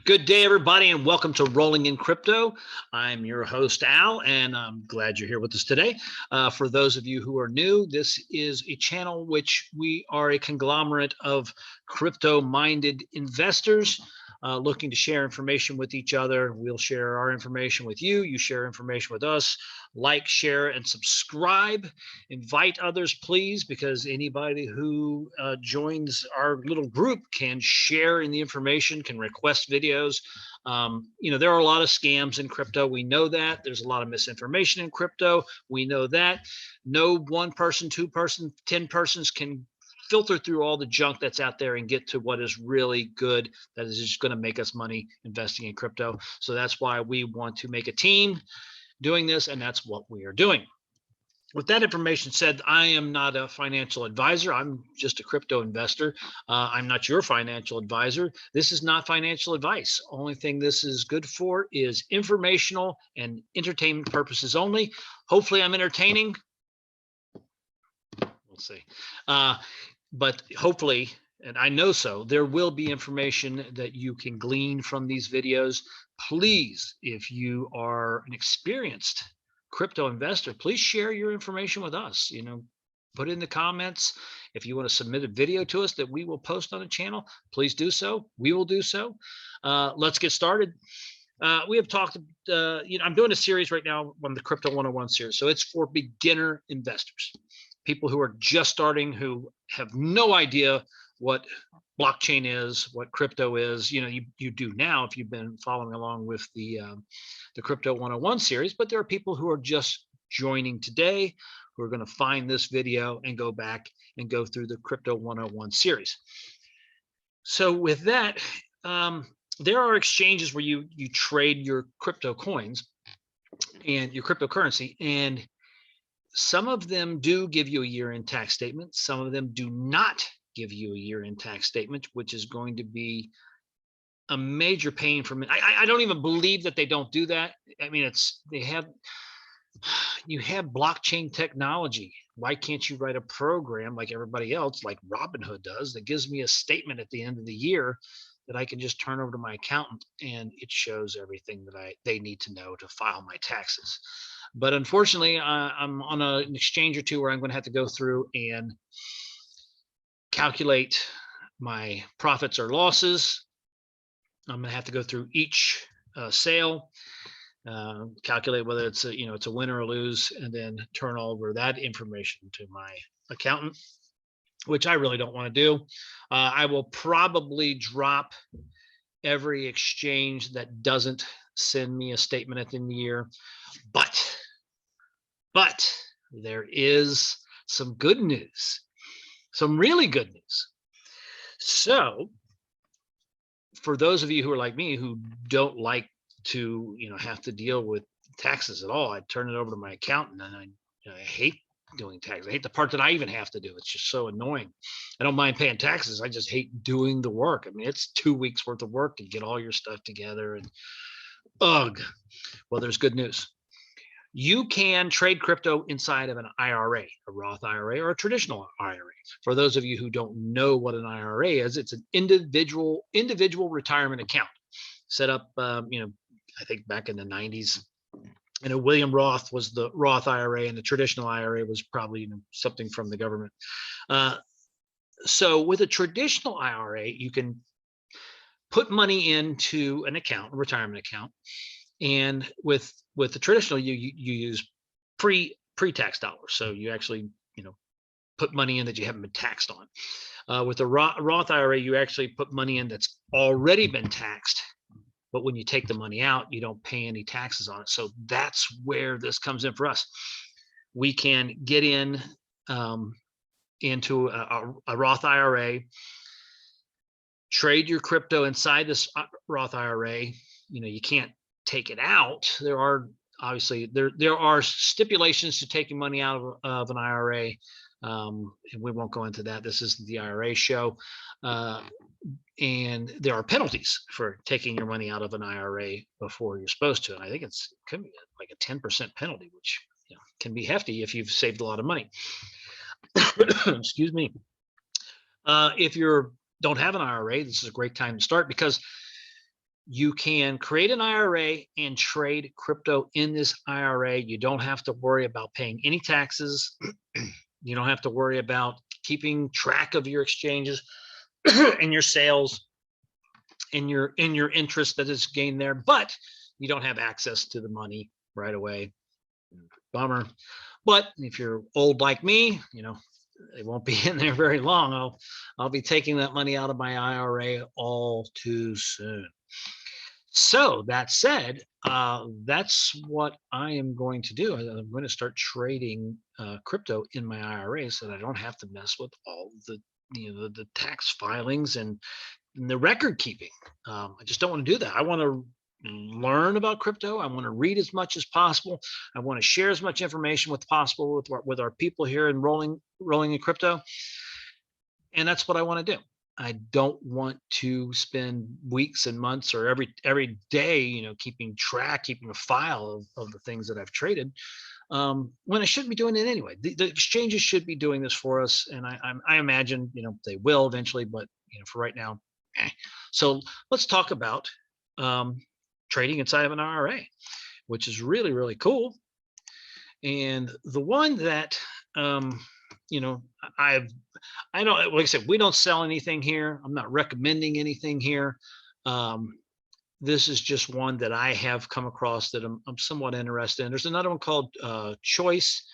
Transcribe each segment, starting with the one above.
Good day, everybody, and welcome to Rolling in Crypto. I'm your host, Al, and I'm glad you're here with us today. For those of you who are new, this is a channel which we are a conglomerate of crypto-minded investors looking to share information with each other. We'll share our information with you. You share information with us. Like, share, and subscribe. Invite others, please, because anybody who joins our little group can share in the information, can request videos. There are a lot of scams in crypto. We know that. There's a lot of misinformation in crypto. We know that. No one person, two person, 10 persons can filter through all the junk that's out there and get to what is really good, that is just going to make us money investing in crypto. So that's why we want to make a team doing this, and that's what we are doing. With that information said, I am not a financial advisor. I'm just a crypto investor. I'm not your financial advisor. This is not financial advice. Only thing this is good for is informational and entertainment purposes only. Hopefully I'm entertaining. We'll see. But hopefully, and I know so, there will be information that you can glean from these videos. Please, if you are an experienced crypto investor, please share your information with us. Put in the comments. If you want to submit a video to us that we will post on the channel, please do so. We will do so. Let's get started. We have talked, I'm doing a series right now on the Crypto 101 series. So it's for beginner investors, people who are just starting, who have no idea what blockchain is, what crypto is. You do now if you've been following along with the Crypto 101 series, but there are people who are just joining today who are going to find this video and go back and go through the Crypto 101 series. So with that, there are exchanges where you trade your crypto coins and your cryptocurrency, and some of them do give you a year-end tax statement. Some of them do not give you a year-end tax statement, which is going to be a major pain for me. I don't even believe that they don't do that. I mean, you have blockchain technology. Why can't you write a program like everybody else, like Robinhood does, that gives me a statement at the end of the year that I can just turn over to my accountant and it shows everything that they need to know to file my taxes? But unfortunately, I'm on an exchange or two where I'm going to have to go through and calculate my profits or losses. I'm going to have to go through each sale, calculate whether it's a win or a lose, and then turn over that information to my accountant, which I really don't want to do. I will probably drop every exchange that doesn't send me a statement at the end of the year. But there is some good news, some really good news. So for those of you who are like me, who don't like to, have to deal with taxes at all, I turn it over to my accountant, and I hate doing taxes. I hate the part that I even have to do. It's just so annoying. I don't mind paying taxes. I just hate doing the work. I mean, it's 2 weeks worth of work to get all your stuff together, and ugh. Well, there's good news. You can trade crypto inside of an IRA, a Roth IRA, or a traditional IRA. For those of you who don't know what an IRA is, it's an individual retirement account set up, I think back in the 90s. William Roth was the Roth IRA, and the traditional IRA was probably something from the government. So with a traditional IRA, you can put money into an account, a retirement account, and with the traditional, you use pre-tax dollars. So you actually put money in that you haven't been taxed on. With the Roth IRA, you actually put money in that's already been taxed, but when you take the money out, you don't pay any taxes on it. So that's where this comes in for us. We can get in into a Roth IRA, trade your crypto inside this Roth IRA. You can't take it out. There are obviously there are stipulations to taking money out of an IRA, and we won't go into that. This isn't the IRA show. And there are penalties for taking your money out of an IRA before you're supposed to. And I think it could be like a 10% penalty, which can be hefty if you've saved a lot of money. Excuse me. If you don't have an IRA, this is a great time to start, because you can create an IRA and trade crypto in this IRA. You don't have to worry about paying any taxes. You don't have to worry about keeping track of your exchanges and your sales and your interest that is gained there, but you don't have access to the money right away. Bummer. But if you're old like me, it won't be in there very long. I'll be taking that money out of my IRA all too soon. So that said, that's what I am going to do. I'm going to start trading crypto in my IRA so that I don't have to mess with all the the tax filings and the record keeping. I just don't want to do that. I want to learn about crypto. I want to read as much as possible. I want to share as much information with possible with our people here enrolling in crypto. And that's what I want to do. I don't want to spend weeks and months or every day, keeping a file of the things that I've traded, when I shouldn't be doing it anyway. The exchanges should be doing this for us, and I imagine they will eventually, but for right now, eh. So let's talk about trading inside of an IRA, which is really, really cool. And the one that I don't, like I said, we don't sell anything here. I'm not recommending anything here. This is just one that I have come across that I'm somewhat interested in. There's another one called Choice.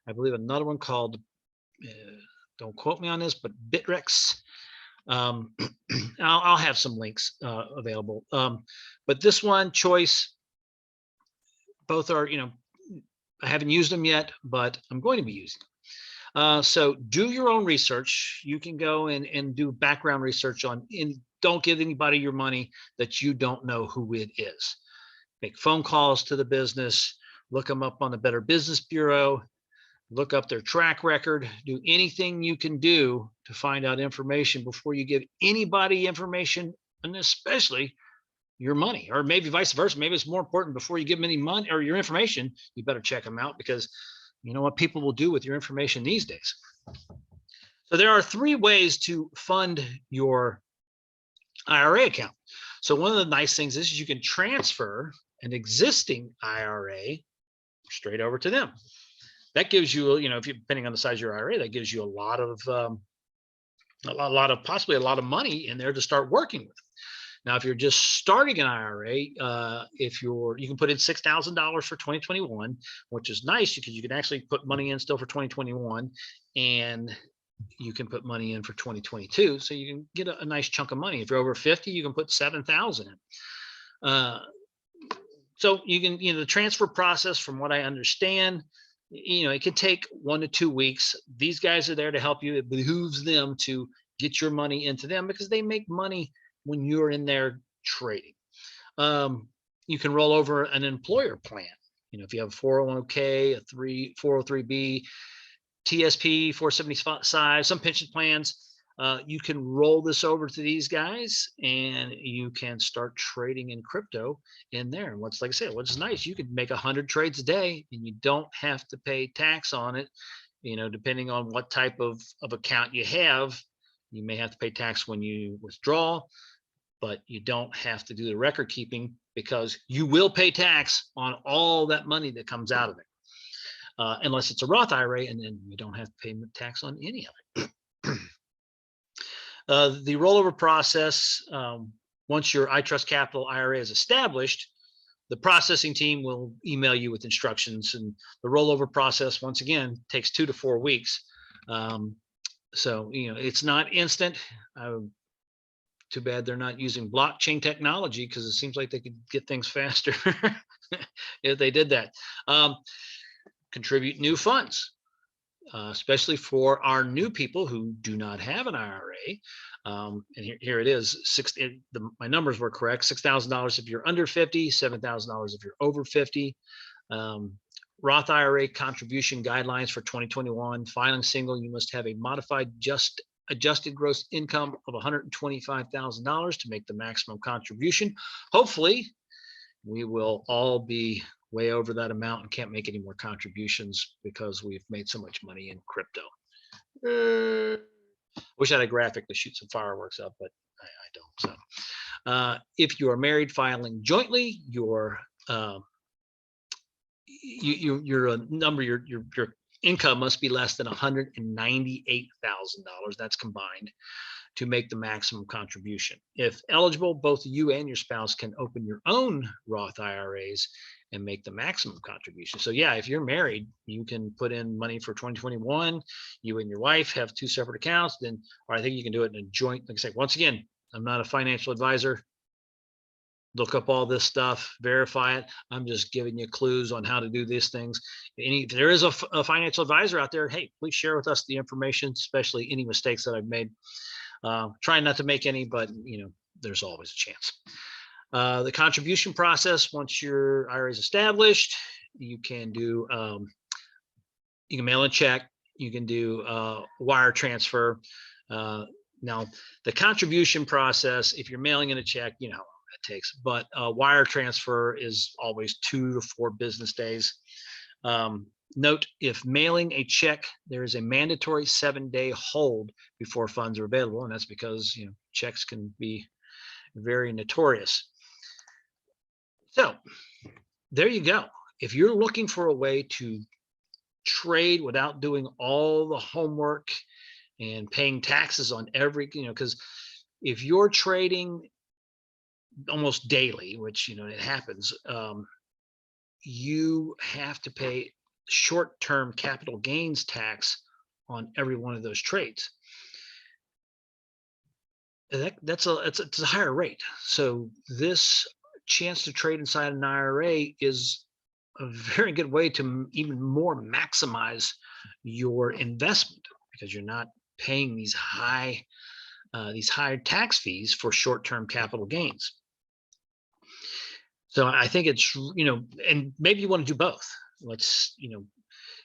I believe another one called, don't quote me on this, but Bitrex. I'll have some links available. But this one, Choice, both are, I haven't used them yet, but I'm going to be using them. So do your own research. You can go and do background research on, don't give anybody your money that you don't know who it is. Make phone calls to the business, look them up on the Better Business Bureau, look up their track record, do anything you can do to find out information before you give anybody information, and especially your money, or maybe vice versa. Maybe it's more important before you give them any money or your information, you better check them out, because you know what people will do with your information these days. So there are 3 ways to fund your IRA account. So one of the nice things is you can transfer an existing IRA straight over to them. That gives you, if you're depending on the size of your IRA, that gives you a lot of possibly a lot of money in there to start working with. Now, if you're just starting an IRA, you can put in $6,000 for 2021, which is nice because you can actually put money in still for 2021, and you can put money in for 2022. So you can get a nice chunk of money. If you're over 50, you can put 7,000 in. So you can, the transfer process, from what I understand, it can take 1 to 2 weeks. These guys are there to help you. It behooves them to get your money into them because they make money when you're in there trading. You can roll over an employer plan. If you have a 401k, a 403b, TSP, 475, some pension plans, you can roll this over to these guys and you can start trading in crypto in there. And like I said, what's nice, you could make 100 trades a day and you don't have to pay tax on it. Depending on what type of account you have, you may have to pay tax when you withdraw, but you don't have to do the record keeping because you will pay tax on all that money that comes out of it. Unless it's a Roth IRA, and then you don't have to pay tax on any of it. The rollover process, once your iTrust Capital IRA is established, the processing team will email you with instructions, and the rollover process, once again, takes 2 to 4 weeks. So, it's not instant. Too bad they're not using blockchain technology, because it seems like they could get things faster if they did that. Contribute new funds, especially for our new people who do not have an IRA. And here it is. My numbers were correct. $6,000 if you're under 50, $7,000 if you're over 50. Roth IRA contribution guidelines for 2021. Filing single, you must have a modified adjusted gross income of $125,000 to make the maximum contribution. Hopefully, we will all be way over that amount and can't make any more contributions because we've made so much money in crypto. Wish I had a graphic to shoot some fireworks up, but I don't. If you are married filing jointly, your your income must be less than $198,000. That's combined to make the maximum contribution. If eligible, both you and your spouse can open your own Roth IRAs and make the maximum contribution. So yeah, if you're married, you can put in money for 2021. You and your wife have two separate accounts. Then, or I think you can do it in a joint. Like I say, once again, I'm not a financial advisor. Look up all this stuff, verify it. I'm just giving you clues on how to do these things. If there is a financial advisor out there, hey, please share with us the information, especially any mistakes that I've made. Trying not to make any, but there's always a chance. The contribution process, once your IRA is established, you can do you can mail a check, you can do wire transfer. Now the contribution process, if you're mailing in a check, you know how long that takes, but wire transfer is always 2 to 4 business days. Note, if mailing a check, there is a mandatory 7-day hold before funds are available, and that's because checks can be very notorious. So there you go. If you're looking for a way to trade without doing all the homework and paying taxes on every, because if you're trading almost daily, which it happens, you have to pay short-term capital gains tax on every one of those trades. It's a higher rate. So this chance to trade inside an IRA is a very good way to even more maximize your investment, because you're not paying these high tax fees for short-term capital gains. So I think it's, and maybe you want to do both. Let's,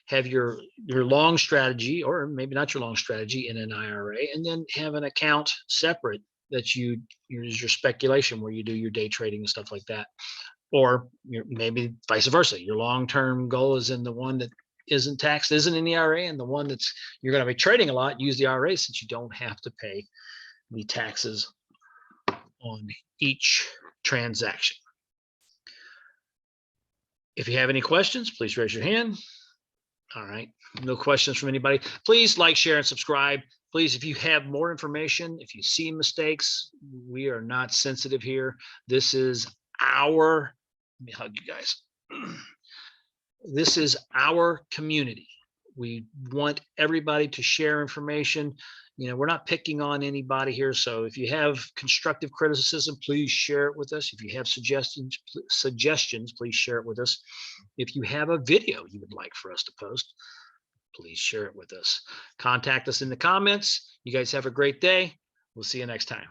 have your long strategy, or maybe not your long strategy, in an IRA, and then have an account separate that you use your speculation, where you do your day trading and stuff like that. Or maybe vice versa. Your long-term goal is in the one that isn't taxed, isn't in the IRA, and the one that's you're going to be trading a lot, use the IRA, since you don't have to pay the taxes on each transaction. If you have any questions, please raise your hand. All right, no questions from anybody. Please like, share, and subscribe. Please, if you have more information, if you see mistakes, we are not sensitive here. This is let me hug you guys. This is our community. We want everybody to share information. We're not picking on anybody here. So if you have constructive criticism, please share it with us. If you have suggestions, please share it with us. If you have a video you would like for us to post, please share it with us. Contact us in the comments. You guys have a great day. We'll see you next time.